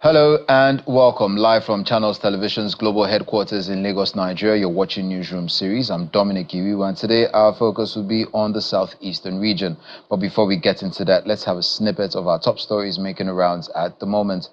Hello and welcome live from Channels Television's global headquarters in Lagos, Nigeria. You're watching Newsroom series. I'm Dominic Iwiwa, and today our focus will be on the southeastern region. But before we get into that, let's have a snippet of our top stories making the rounds at the moment.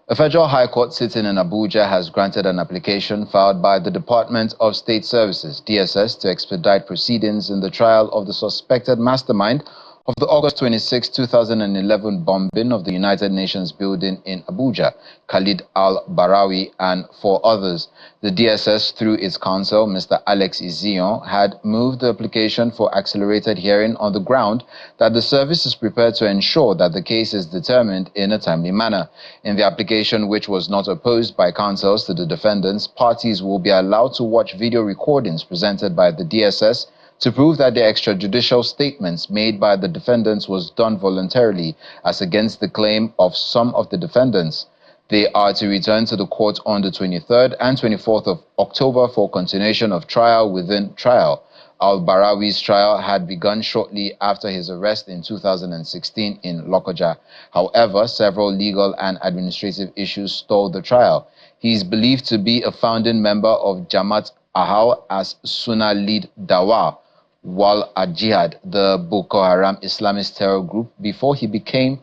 A federal high court sitting in Abuja has granted an application filed by the Department of State Services, DSS, to expedite proceedings in the trial of the suspected mastermind of the August 26, 2011 bombing of the United Nations building in Abuja, Khalid al-Barawi, and 4 others. The DSS, through its counsel, Mr. Alex Izion, had moved the application for accelerated hearing on the ground that the service is prepared to ensure that the case is determined in a timely manner. In the application, which was not opposed by counsels to the defendants, parties will be allowed to watch video recordings presented by the DSS to prove that the extrajudicial statements made by the defendants was done voluntarily, as against the claim of some of the defendants. They are to return to the court on the 23rd and 24th of October for continuation of trial within trial. Al-Barawi's trial had begun shortly after his arrest in 2016 in Lokoja. However, several legal and administrative issues stalled the trial. He is believed to be a founding member of Jamaat Ahal as Sunnah lead Dawa Wal Jihad, the Boko Haram Islamist terror group, before he became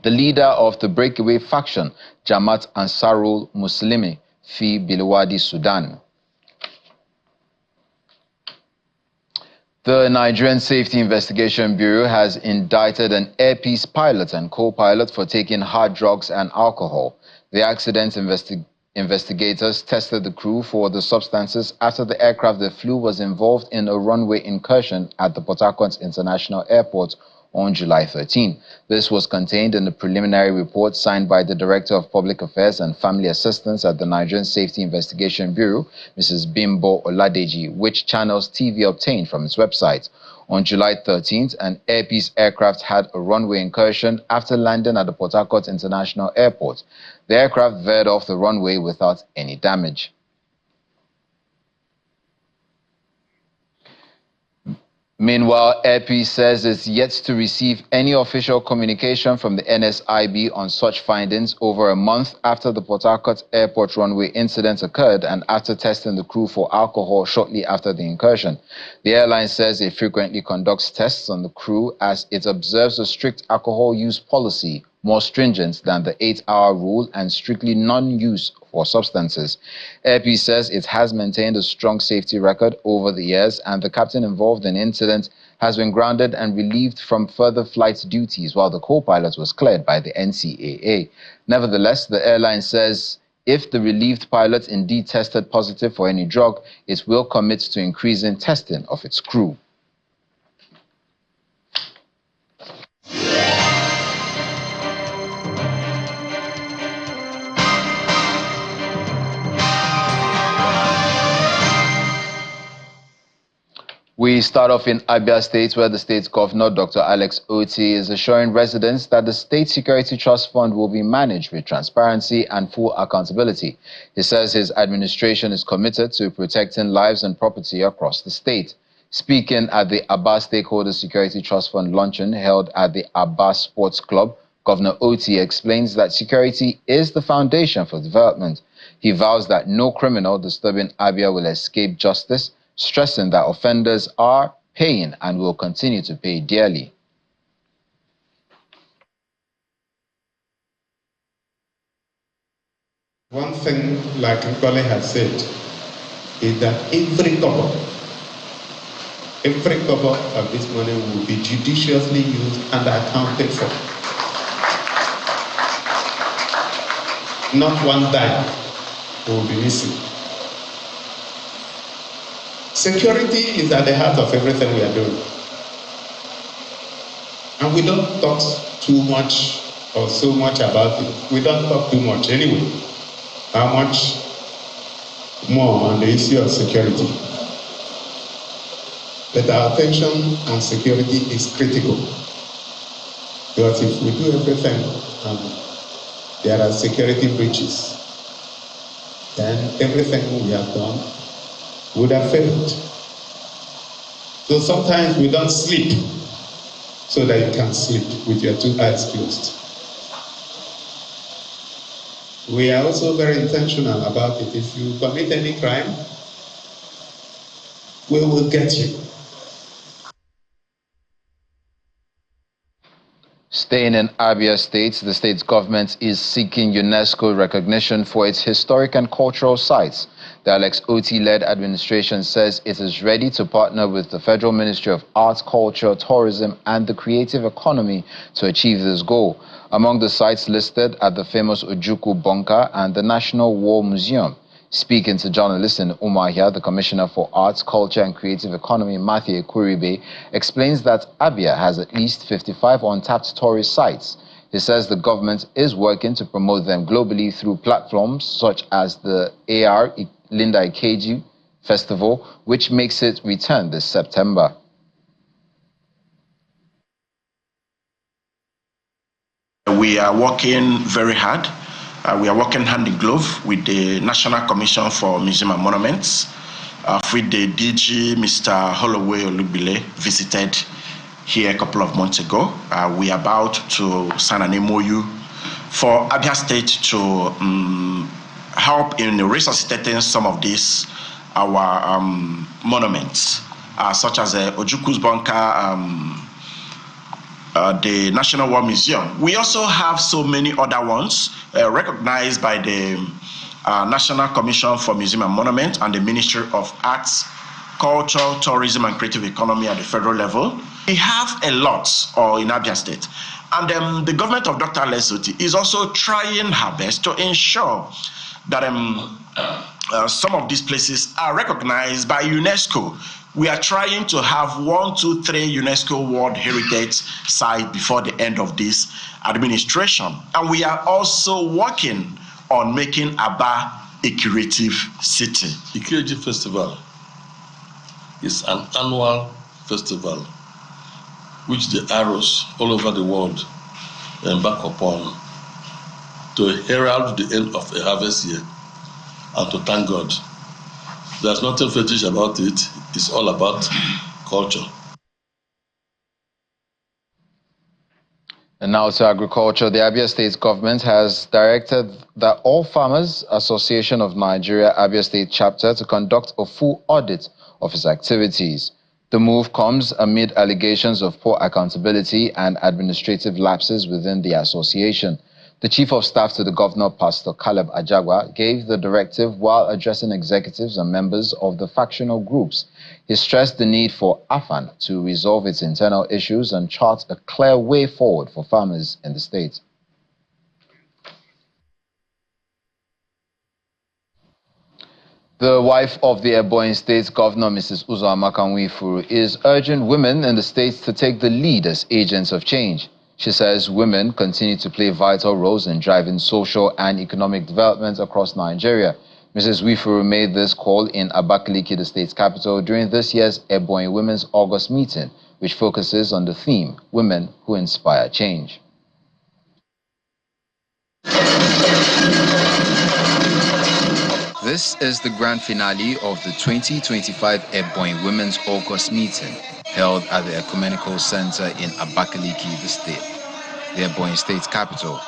the leader of the breakaway faction, Jamaat Ansarul Muslimi fi Bilwadi, Sudan. The Nigerian Safety Investigation Bureau has indicted an Air Peace pilot and co-pilot for taking hard drugs and alcohol. The accident investigators tested the crew for the substances after the aircraft they flew was involved in a runway incursion at the Port Harcourt International Airport on July 13. This was contained in the preliminary report signed by the Director of Public Affairs and Family Assistance at the Nigerian Safety Investigation Bureau, Mrs. Bimbo Oladeji, which Channels TV obtained from its website. On July 13th, an Air Peace aircraft had a runway incursion after landing at the Port Harcourt International Airport. The aircraft veered off the runway without any damage. Meanwhile, Air Peace says it's yet to receive any official communication from the NSIB on such findings over a month after the Port Harcourt Airport runway incident occurred and after testing the crew for alcohol shortly after the incursion. The airline says it frequently conducts tests on the crew as it observes a strict alcohol use policy, more stringent than the 8-hour rule and strictly non-use for substances. Air Peace says it has maintained a strong safety record over the years, and the captain involved in the incident has been grounded and relieved from further flight duties, while the co-pilot was cleared by the NCAA. Nevertheless, the airline says if the relieved pilot indeed tested positive for any drug, it will commit to increasing testing of its crew. We start off in Abia State, where the state's governor, Dr. Alex Oti, is assuring residents that the State Security Trust Fund will be managed with transparency and full accountability. He says his administration is committed to protecting lives and property across the state. Speaking at the Abba Stakeholder Security Trust Fund luncheon held at the Abba Sports Club, Governor Oti explains that security is the foundation for development. He vows that no criminal disturbing Abia will escape justice, stressing that offenders are paying and will continue to pay dearly. One thing, like Nkole has said, is that every kobo of this money will be judiciously used and accounted for. Not one dime will be missing. Security is at the heart of everything we are doing. And we don't talk too much or so much about it. We don't talk too much anyway. How much more on the issue of security? But our attention on security is critical. Because if we do everything and there are security breaches, then everything we have done would have failed. So sometimes we don't sleep so that you can sleep with your 2 eyes closed. We are also very intentional about it. If you commit any crime, we will get you. Staying in Abia State, the state's government is seeking UNESCO recognition for its historic and cultural sites. The Alex Oti-led administration says it is ready to partner with the Federal Ministry of Arts, Culture, Tourism and the Creative Economy to achieve this goal. Among the sites listed are the famous Ojukwu Bunker and the National War Museum. Speaking to journalists in Umuahia, the Commissioner for Arts, Culture and Creative Economy, Matthew Ekuribe, explains that Abia has at least 55 untapped tourist sites. He says the government is working to promote them globally through platforms such as the AR Linda Ikeji Festival, which makes it return this September. We are working very hard. We are working hand in glove with the National Commission for Museum and Monuments. With the DG, Mr. Holloway Olubile, visited here a couple of months ago. We are about to sign an MOU for Abia State to help in resuscitating some of these our monuments, such as Ojukwu's Bunker, the National War Museum. We also have so many other ones recognized by the National Commission for Museum and Monument and the Ministry of Arts, Culture, Tourism and Creative Economy at the federal level. We have a lot in Abia State. And the government of Dr. Alex Oti is also trying her best to ensure that some of these places are recognized by UNESCO. We are trying to have 1, 2, 3 UNESCO World Heritage sites before the end of this administration. And we are also working on making Aba a creative city. The Ikeji Festival is an annual festival which the arrows all over the world embark upon to herald the end of a harvest year and to thank God. There's nothing fetish about it. It's all about culture. And now to agriculture. The Abia State government has directed the All Farmers Association of Nigeria Abia State chapter to conduct a full audit of its activities. The move comes amid allegations of poor accountability and administrative lapses within the association. The Chief of Staff to the Governor, Pastor Caleb Ajagwa, gave the directive while addressing executives and members of the factional groups. He stressed the need for AFAN to resolve its internal issues and chart a clear way forward for farmers in the state. The wife of the Ebonyi State Governor, Mrs. Uzoma Kanwifuru, is urging women in the state to take the lead as agents of change. She says women continue to play vital roles in driving social and economic development across Nigeria. Mrs. Wifuru made this call in Abakaliki, the state's capital, during this year's Ebonyi Women's August meeting, which focuses on the theme, Women Who Inspire Change. This is the grand finale of the 2025 Ebonyi Women's August meeting, held at the Ecumenical Center in Abakaliki, the Ebonyi State capital.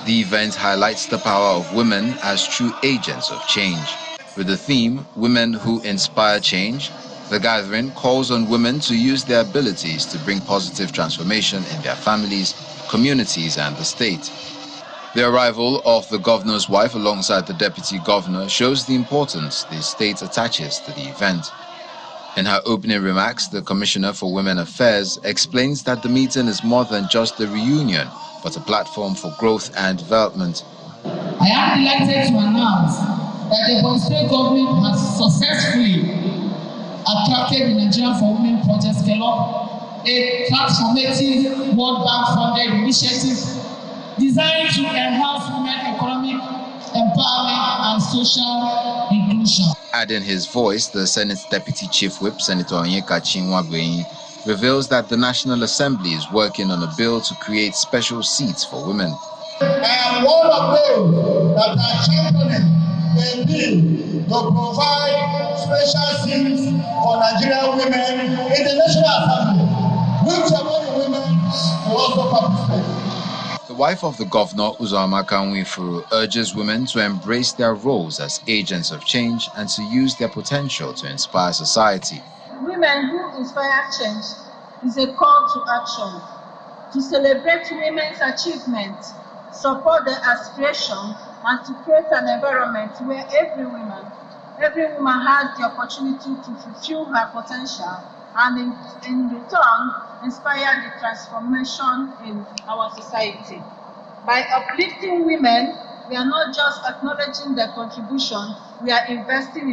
The event highlights the power of women as true agents of change. With the theme, Women Who Inspire Change, the gathering calls on women to use their abilities to bring positive transformation in their families, communities, and the state. The arrival of the governor's wife alongside the deputy governor shows the importance the state attaches to the event. In her opening remarks, the Commissioner for Women Affairs explains that the meeting is more than just a reunion, but a platform for growth and development. I am delighted to announce that the Ebonyi State government has successfully attracted the Nigerian for Women Project Scale-Up, a transformative World Bank-funded initiative designed to enhance women economic empowerment and social inclusion. Adding his voice, the Senate's Deputy Chief Whip, Senator Onyeka Chinwabwenyi, reveals that the National Assembly is working on a bill to create special seats for women. I am one of those that are championing a bill to provide special seats for Nigerian women in the National Assembly, which Ebonyi women will also participate. The wife of the governor, Uzamaka Nwifuru, urges women to embrace their roles as agents of change and to use their potential to inspire society. Women who inspire change is a call to action to celebrate women's achievements, support their aspirations, and to create an environment where every woman has the opportunity to fulfill her potential and in return inspire the transformation in our society. By uplifting women, we are not just acknowledging their contribution, we are investing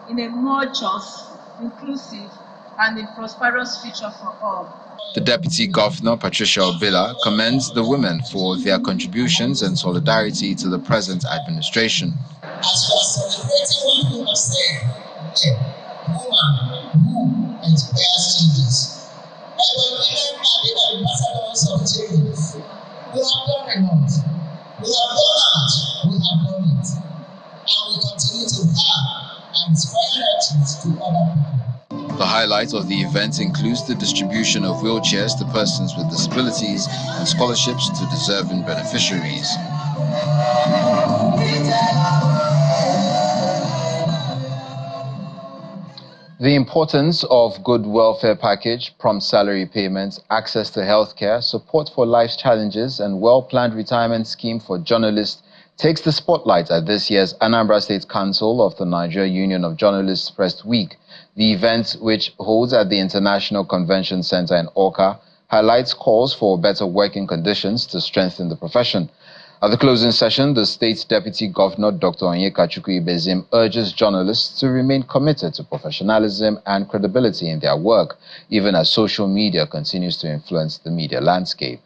in a more just, inclusive, and a prosperous future for all. The Deputy Governor, Patricia Obila, commends the women for their contributions and solidarity to the present administration. As we are celebrating what we have said, a woman who inspires changes. And when women are the ambassadors of change, we have done a lot. We have done out, we have done it. And we continue to have and inspire actions to other people. The highlight of the event includes the distribution of wheelchairs to persons with disabilities and scholarships to deserving beneficiaries. The importance of good welfare package, prompt salary payments, access to healthcare, support for life's challenges, and well-planned retirement scheme for journalists takes the spotlight at this year's Anambra State Council of the Nigeria Union of Journalists Press Week. The event, which holds at the International Convention Center in Awka, highlights calls for better working conditions to strengthen the profession. At the closing session, the state's Deputy Governor, Dr. Ahiajoku, urges journalists to remain committed to professionalism and credibility in their work, even as social media continues to influence the media landscape.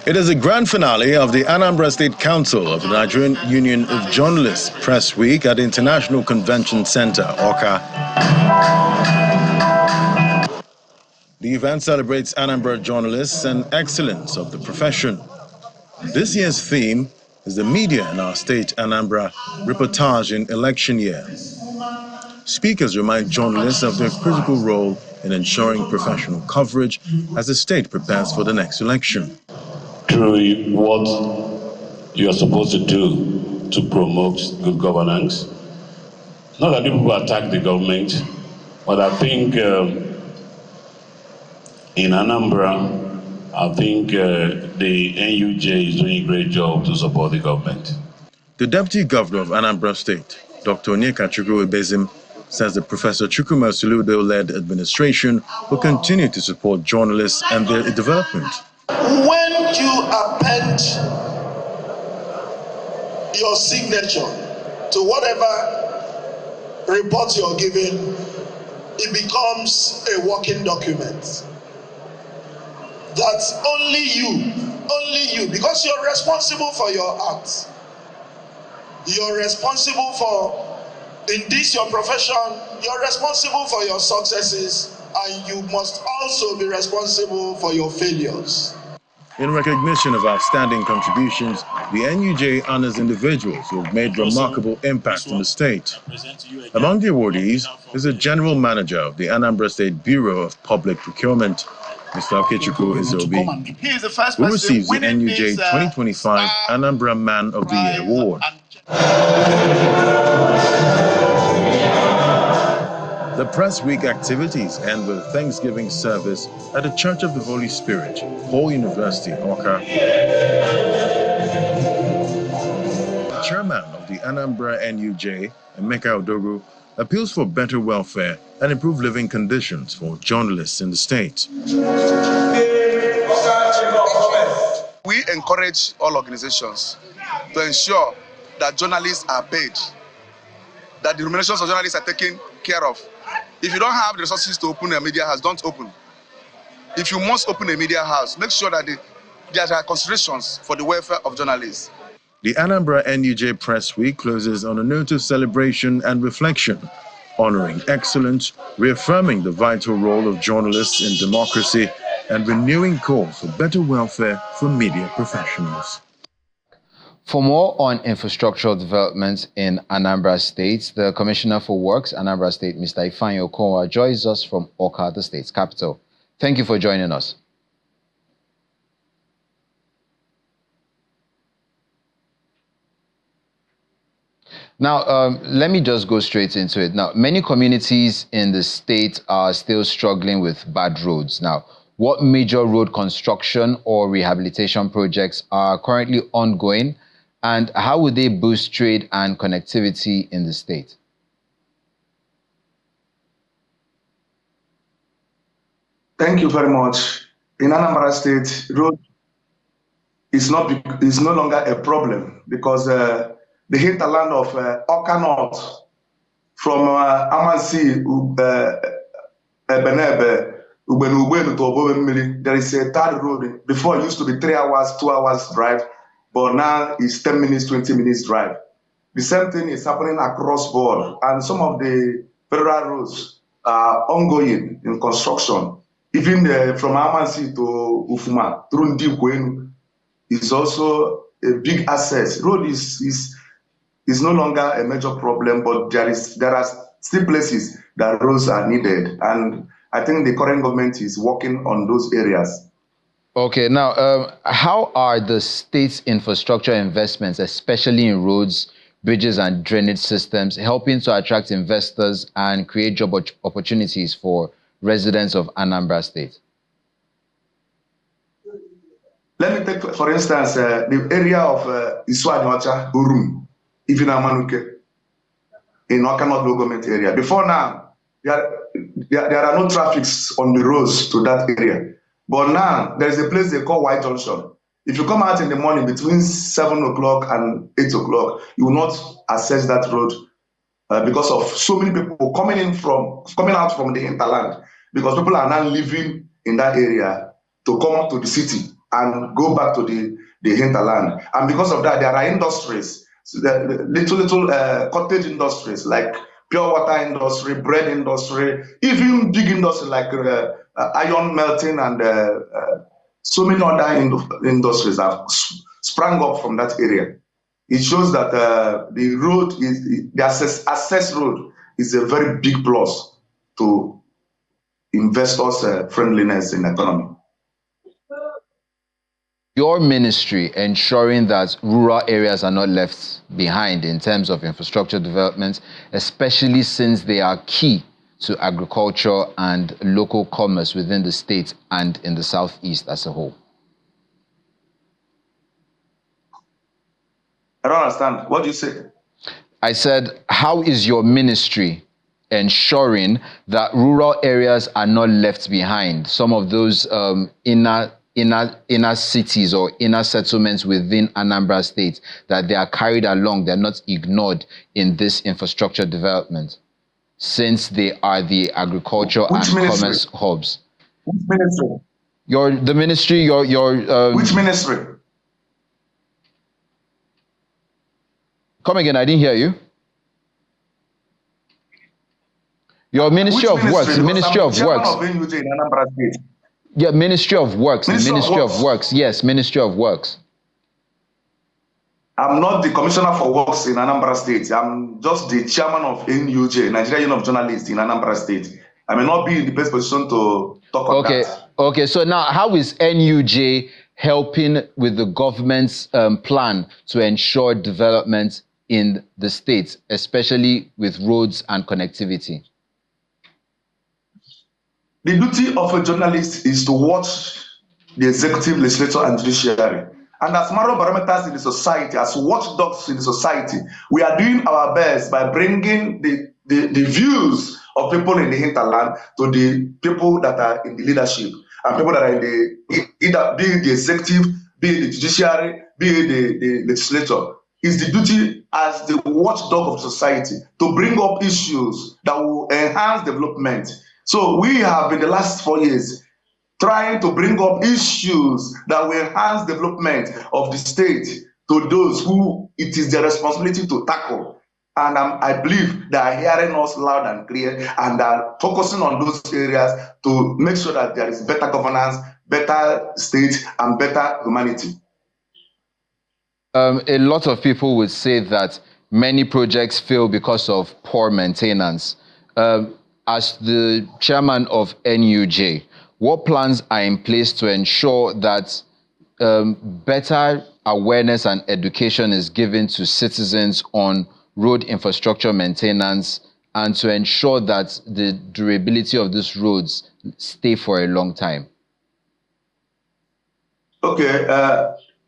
It is the grand finale of the Anambra State Council of the Nigerian Union of Journalists Press Week at the International Convention Center, Awka. The event celebrates Anambra journalists and excellence of the profession. This year's theme is the media in our state, Anambra, reportage in election year. Speakers remind journalists of their critical role in ensuring professional coverage as the state prepares for the next election. Through what you are supposed to do to promote good governance. Not that people attack the government, but I think in Anambra, I think the NUJ is doing a great job to support the government. The Deputy Governor of Anambra State, Dr. Ahiajoku, says the Professor Chukwuma Soludo-led administration will continue to support journalists and their development. When you append your signature to whatever report you're giving, it becomes a working document. That's only you, because you're responsible for your acts. You're responsible for, in this your profession, you're responsible for your successes, and you must also be responsible for your failures. In recognition of outstanding contributions, the NUJ honors individuals who have made remarkable impact in the state. Among the awardees is the General Manager of the Anambra State Bureau of Public Procurement, Mr. Ahiajoku Izobi, who receives the NUJ 2025 Anambra Man of the Year Award. The Press Week activities end with a Thanksgiving service at the Church of the Holy Spirit, Paul University, Awka. The chairman of the Anambra NUJ, Emeka Odogu, appeals for better welfare and improved living conditions for journalists in the state. We encourage all organizations to ensure that journalists are paid, that the remunerations of journalists are taken care of. If you don't have the resources to open a media house, don't open. If you must open a media house, make sure that there are considerations for the welfare of journalists. The Anambra NUJ Press Week closes on a note of celebration and reflection, honoring excellence, reaffirming the vital role of journalists in democracy, and renewing calls for better welfare for media professionals. For more on infrastructural development in Anambra State, the Commissioner for Works, Anambra State, Mr. Ifeanyi Okowa, joins us from Awka, the state's capital. Thank you for joining us. Now, let me just go straight into it. Now, many communities in the state are still struggling with bad roads. Now, what major road construction or rehabilitation projects are currently ongoing, and how would they boost trade and connectivity in the state? Thank you very much. In Anambra State, road is no longer a problem because the hinterland of Oka North from Amansi, Ebenebe, Ubenubenu to Obomemili, there is a third road. Before it used to be 3 hours, 2 hours drive, but now it's 10 minutes, 20 minutes drive. The same thing is happening across board, and some of the federal roads are ongoing in construction. Even from Amansi to Ufuma, through Ndikwenu, is also a big asset. Road is no longer a major problem, but there are still places that roads are needed, and I think the current government is working on those areas. Okay, now, how are the state's infrastructure investments, especially in roads, bridges, and drainage systems, helping to attract investors and create job opportunities for residents of Anambra State? Let me take, for instance, the area of Isuanyocha, Urum, even Amanuke, in Okanot government area. Before now, there are no traffics on the roads to that area. But now, there is a place they call White Junction. If you come out in the morning between 7 o'clock and 8 o'clock, you will not access that road because of so many people coming out from the hinterland, because people are now living in that area to come up to the city and go back to the hinterland. And because of that, there are industries, little cottage industries like pure water industry, bread industry, even big industry like iron melting and so many other industries have sprung up from that area. It shows that the road the access road is a very big plus to investors' friendliness in the economy. Your ministry ensuring that rural areas are not left behind in terms of infrastructure development, especially since they are key to agriculture and local commerce within the state and in the southeast as a whole? I don't understand. What do you say? I said, how is your ministry ensuring that rural areas are not left behind? Some of those inner cities or inner settlements within Anambra State, that they are carried along, they're not ignored in this infrastructure development, since they are the agriculture and commerce hubs. Which ministry? The ministry, Which ministry? Come again, I didn't hear you. Your Ministry of Works, Ministry of Works. Yeah, Ministry of Works, Ministry of Works. Yes, Ministry of Works. I'm not the Commissioner for Works in Anambra State. I'm just the Chairman of NUJ, Nigeria Union of Journalists in Anambra State. I may not be in the best position to talk about that. Okay, so now how is NUJ helping with the government's plan to ensure development in the state, especially with roads and connectivity? The duty of a journalist is to watch the executive, legislature, and judiciary. And as moral barometers in the society, as watchdogs in the society, we are doing our best by bringing the views of people in the hinterland to the people that are in the leadership and people that are in either be it the executive, be it the judiciary, be it the legislature. It's the duty as the watchdog of society to bring up issues that will enhance development. So we have in the last 4 years trying to bring up issues that will enhance development of the state to those who it is their responsibility to tackle. And I believe they are hearing us loud and clear and are focusing on those areas to make sure that there is better governance, better state, and better humanity. A lot of people would say that many projects fail because of poor maintenance. As the chairman of NUJ, what plans are in place to ensure that better awareness and education is given to citizens on road infrastructure maintenance, and to ensure that the durability of these roads stay for a long time? Okay,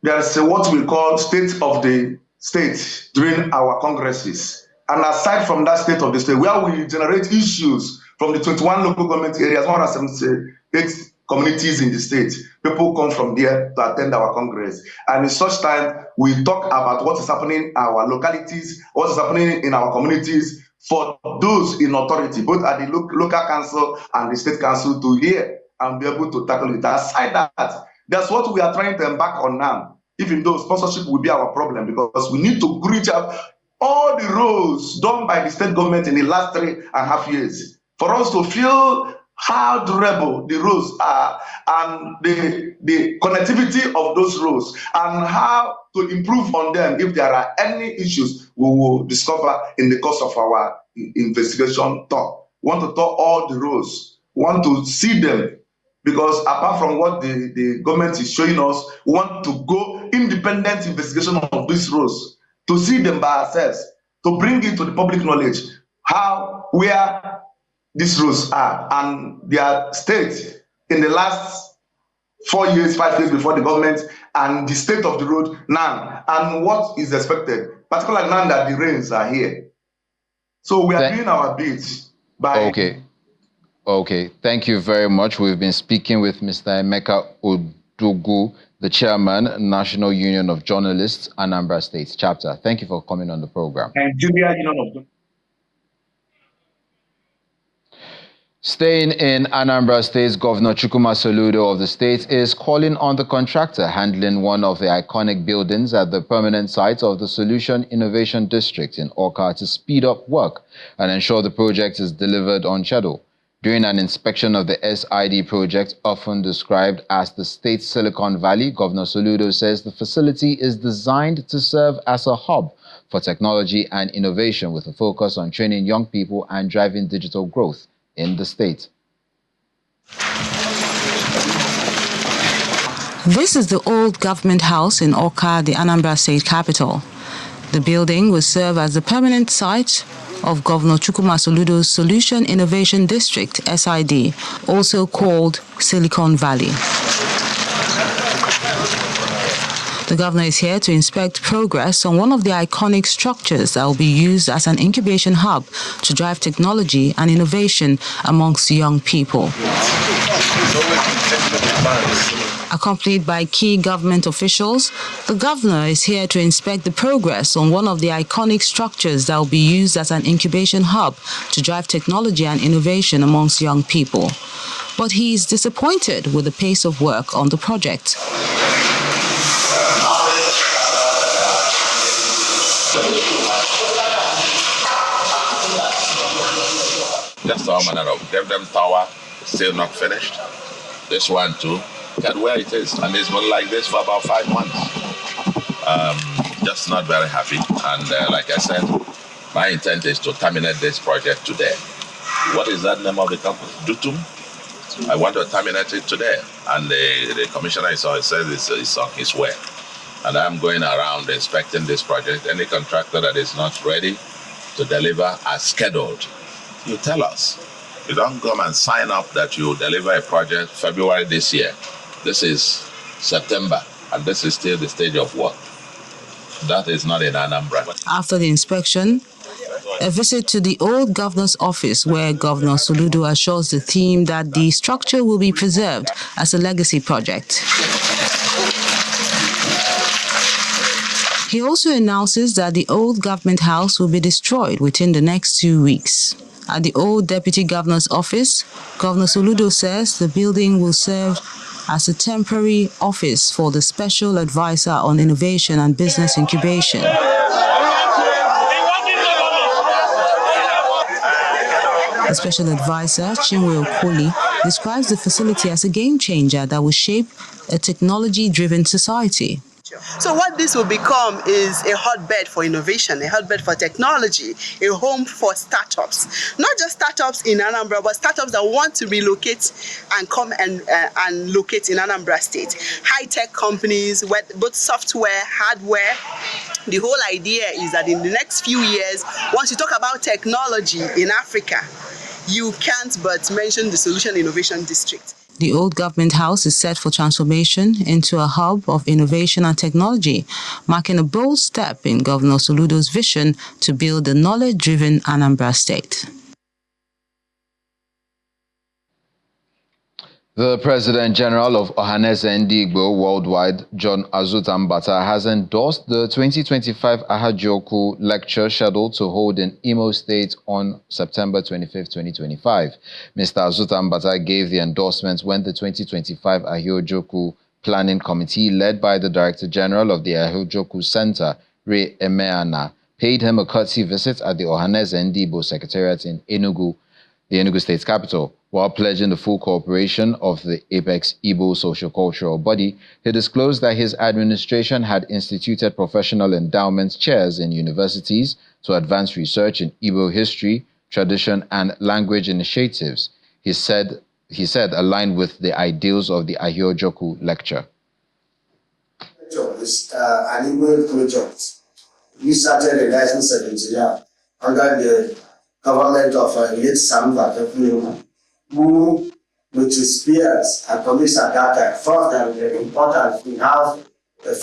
there's what we call state of the state during our congresses. And aside from that state of the state, where we generate issues from the 21 local government areas, 178 communities in the state, people come from there to attend our congress. And in such time, we talk about what is happening in our localities, what is happening in our communities, for those in authority, both at the local council and the state council, to hear and be able to tackle it. Aside that, that's what we are trying to embark on now, even though sponsorship will be our problem, because we need to reach out all the roads done by the state government in the last 3.5 years for us to feel how durable the roads are and the connectivity of those roads and how to improve on them if there are any issues we will discover in the course of our investigation tour. We want to tour all the roads. We want to see them, because apart from what the government is showing us, we want to go independent investigation of these roads, to see them by ourselves, to bring it to the public knowledge, where these roads are and their state in the last 4 years, 5 years before the government, and the state of the road now, and what is expected, particularly now that the rains are here. So we are doing our bit by... Okay, thank you very much. We've been speaking with Mr. Emeka Odogu, the chairman, National Union of Journalists, Anambra State Chapter. Thank you for coming on the program. Nigeria Union of... Staying in Anambra State, Governor Chukwuma Soludo of the state is calling on the contractor handling one of the iconic buildings at the permanent site of the Solution Innovation District in Awka to speed up work and ensure the project is delivered on schedule. During an inspection of the SID project, often described as the state's Silicon Valley, Governor Soludo says the facility is designed to serve as a hub for technology and innovation with a focus on training young people and driving digital growth in the state. This is the old government house in Awka, the Anambra State capital. The building will serve as the permanent site of Governor Chukwuma Soludo's Solution Innovation District, SID, also called Silicon Valley. The governor is here to inspect progress on one of the iconic structures that will be used as an incubation hub to drive technology and innovation amongst young people. Accompanied by key government officials, the governor is here to inspect the progress on one of the iconic structures that will be used as an incubation hub to drive technology and innovation amongst young people. But he is disappointed with the pace of work on the project. That's all manner of Devdem Tower, still not finished. This one too. Look at where it is, and it's been like this for about 5 months. Just not very happy, and like I said, my intent is to terminate this project today. What is that name of the company? Dutum? I want to terminate it today, and the commissioner says it's on his way. And I'm going around inspecting this project. Any contractor that is not ready to deliver as scheduled, you tell us. You don't come and sign up that you deliver a project February this year. This is September, and this is still the stage of work. That is not in Anambra. After the inspection, a visit to the old governor's office, where Governor Soludo assures the team that the structure will be preserved as a legacy project. He also announces that the old government house will be destroyed within the next 2 weeks. At the old deputy governor's office, Governor Soludo says the building will serve as a temporary office for the Special Advisor on Innovation and Business Incubation. The Special Advisor, Chinwe Okoli, describes the facility as a game changer that will shape a technology-driven society. So what this will become is a hotbed for innovation, a hotbed for technology, a home for startups. Not just startups in Anambra, but startups that want to relocate and come and locate in Anambra State. High-tech companies, both software, hardware, The whole idea is that in the next few years, once you talk about technology in Africa, you can't but mention the Solution Innovation District. The old government house is set for transformation into a hub of innovation and technology, marking a bold step in Governor Soludo's vision to build a knowledge-driven Anambra state. The President General of Ohaneze Ndigbo Worldwide, John Azutambata, has endorsed the 2025 Ahiajoku lecture scheduled to hold in Imo State on September 25, 2025. Mr. Azutambata gave the endorsement when the 2025 Ahiajoku Planning Committee, led by the Director General of the Ahiajoku Center, Ray Emeana, paid him a courtesy visit at the Ohaneze Ndigbo Secretariat in Enugu, the Enugu State's capital. While pledging the full cooperation of the Apex Igbo socio-cultural body, he disclosed that his administration had instituted professional endowment chairs in universities to advance research in Igbo history, tradition, and language initiatives. He said aligned with the ideals of the Ahiajoku lecture. It's an Igbo project. We started in 1979 under the government of late Sam Vatefulu, who, with his peers and police at that time, thought that it was important to have a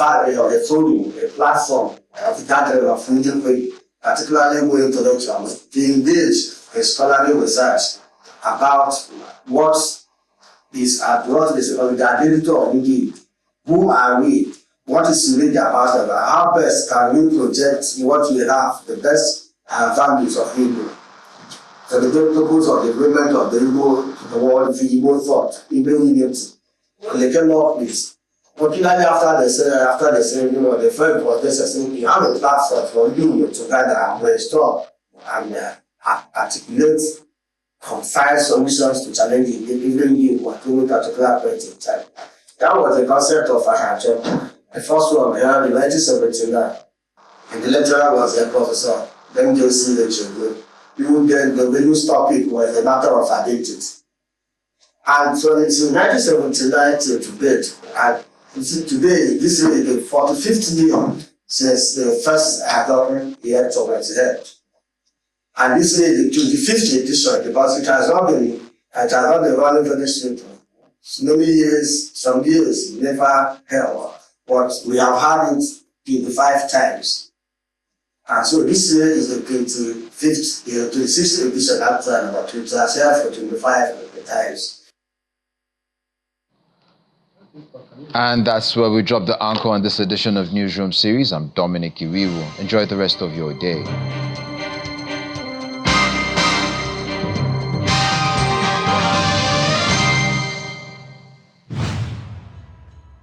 forum, a platform of gathering of Igbo, particularly going to intellectuals, to engage in scholarly research about what is the ability of Igbo. Who are we? What is unique about it? How best can we project what we have, the best values of Igbo? So the purpose of the development of the Igbo, the world, the Igbo thought, Igbo unity. They came up with, particularly after the ceremony, the first was necessary to have a platform for Igbo to gather and brainstorm and articulate concise solutions to challenge even Igbo at any particular point in time. That was the concept of Ahiajoku. The first one held in 1979. And the lecturer was a professor. Then you see the children. The news topic was a matter of identity. And so it's in 1979 to date. And today, this is the 45th year since the first Ahiajoku was held. And this is the 25th edition because it has not been running very simple. Some years never held, but we have had it 25 times. And so this year is the 26th edition after, but it has held for 25 times. And that's where we drop the anchor on this edition of Newsroom series. I'm Dominic Iriwu. Enjoy the rest of your day.